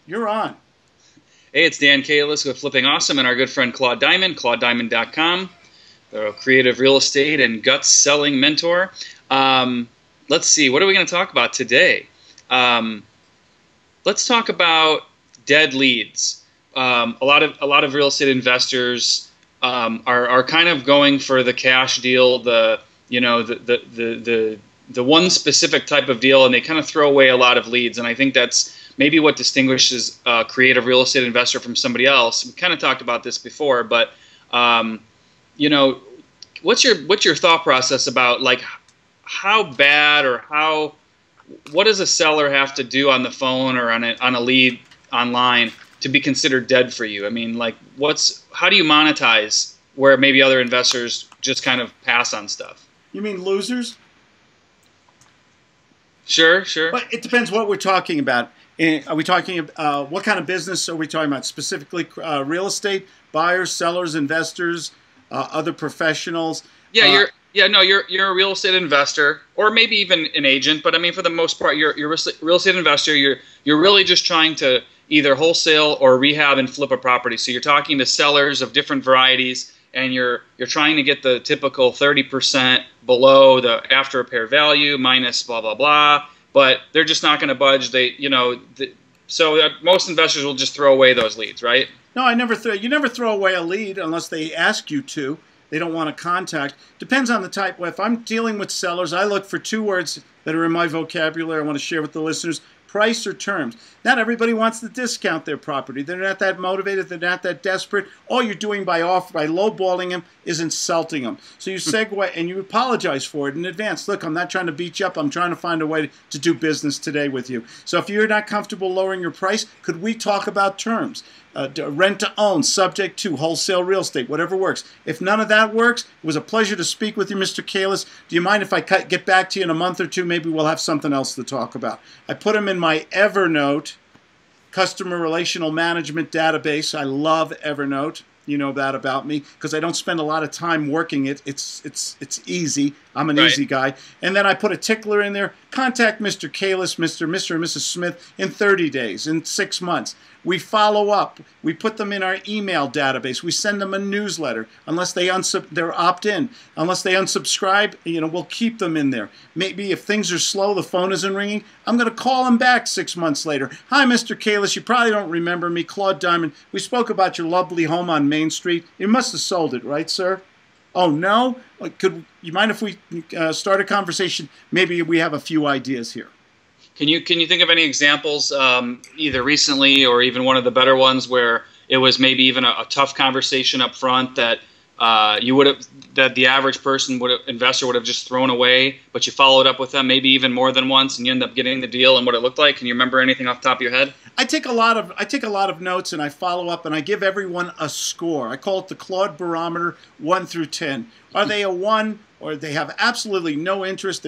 You're on. Hey, it's Dan Kalis with Flipping Awesome and our good friend Claude Diamond, ClaudeDiamond.com, the creative real estate and guts selling mentor. Let's see, what are we going to talk about today? Let's talk about dead leads. A lot of real estate investors are kind of going for the cash deal, the one specific type of deal, and they kind of throw away a lot of leads. And I think that's maybe what distinguishes a creative real estate investor from somebody else. We kind of talked about this before, but what's your thought process about like how bad or what does a seller have to do on the phone or on a lead online to be considered dead for you? I mean, like how do you monetize where maybe other investors just kind of pass on stuff? You mean losers? Sure, sure. But it depends what we're talking about. Are we talking what kind of business are we talking about? Specifically real estate, buyers, sellers, investors, other professionals? Yeah, you're a real estate investor, or maybe even an agent. But I mean, for the most part, you're a real estate investor. You're really just trying to either wholesale or rehab and flip a property. So you're talking to sellers of different varieties, and you're trying to get the typical 30% below the after repair value minus blah blah blah. But they're just not going to budge. So most investors will just throw away those leads, right? No, you never throw away a lead unless they ask you to. They don't want to contact. Depends on the type. If I'm dealing with sellers, I look for two words that are in my vocabulary I want to share with the listeners: price or terms. Not everybody wants to discount their property. They're not that motivated. They're not that desperate. All you're doing by lowballing them is insulting them. So you segue and you apologize for it in advance. Look, I'm not trying to beat you up. I'm trying to find a way to do business today with you. So if you're not comfortable lowering your price, could we talk about terms? Rent to own, subject to wholesale real estate, whatever works. If none of that works, it was a pleasure to speak with you, Mr. Kalis. Do you mind if I get back to you in a month or two? Maybe we'll have something else to talk about. I put them in my Evernote customer relational management database. I love Evernote. You know that about me because I don't spend a lot of time working it. It's easy. I'm an easy guy. And then I put a tickler in there. Contact Mr. Kalis, Mr. and Mrs. Smith in 30 days, in 6 months. We follow up. We put them in our email database. We send them a newsletter. Unless they're opt-in. Unless they unsubscribe, we'll keep them in there. Maybe if things are slow, the phone isn't ringing, I'm going to call them back 6 months later. Hi, Mr. Kalis. You probably don't remember me, Claude Diamond. We spoke about your lovely home on Main Street. You must have sold it, right, sir? Oh, no? Could you mind if we start a conversation? Maybe we have a few ideas here. Can you think of any examples, either recently or even one of the better ones, where it was maybe even a tough conversation up front that that the average investor would have just thrown away, but you followed up with them maybe even more than once, and you end up getting the deal and what it looked like? Can you remember anything off the top of your head? I take a lot of notes, and I follow up, and I give everyone a score. I call it the Claude barometer, 1 through 10. Are they a 1, or they have absolutely no interest?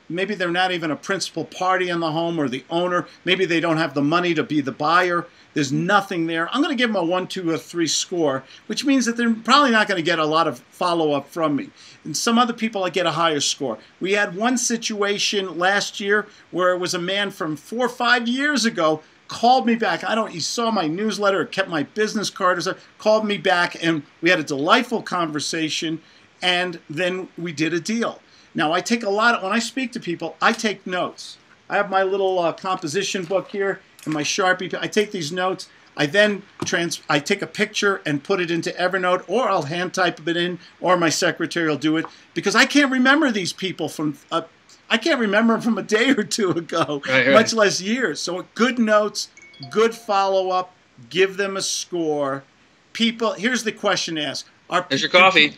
Maybe they're not even a principal party in the home or the owner. Maybe they don't have the money to be the buyer. There's nothing there. I'm going to give them a 1, 2, or 3 score, which means that they're probably not going to get a lot of follow-up from me. And some other people, I get a higher score. We had one situation last year where it was a man from 4 or 5 years ago called me back. He saw my newsletter, kept my business card, or something, called me back, and we had a delightful conversation, and then we did a deal. Now, when I speak to people, I take notes. I have my little composition book here and my Sharpie. I take these notes. I then I take a picture and put it into Evernote, or I'll hand type it in, or my secretary will do it, because I can't remember these people I can't remember them from a day or two ago, much less years. So good notes, good follow-up, give them a score. People, here's the question to ask. There's your coffee.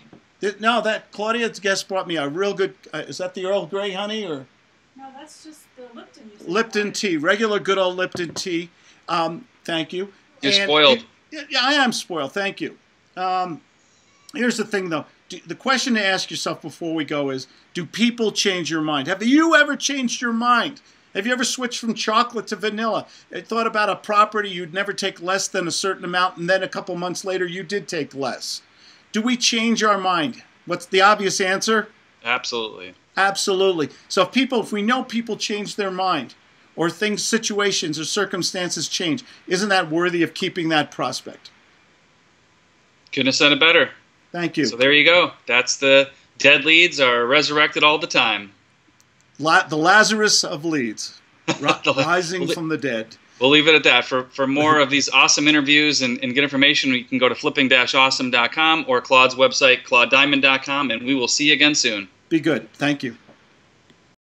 No, Claudia's guest brought me a real good, is that the Earl Grey, honey? Or? No, that's just the Lipton. Lipton tea, regular good old Lipton tea. Thank you. You're spoiled. Yeah, I am spoiled. Thank you. Here's the thing, though. The question to ask yourself before we go is, do people change your mind? Have you ever changed your mind? Have you ever switched from chocolate to vanilla? Thought about a property you'd never take less than a certain amount, and then a couple months later you did take less. Do we change our mind? What's the obvious answer? Absolutely. Absolutely. So if we know people change their mind, or things, situations, or circumstances change, isn't that worthy of keeping that prospect? Couldn't have said it better. Thank you. So there you go. That's the dead leads are resurrected all the time. The Lazarus of leads, rising from the dead. We'll leave it at that. For more of these awesome interviews and get information, you can go to flipping-awesome.com or Claude's website, claudediamond.com, and we will see you again soon. Be good. Thank you.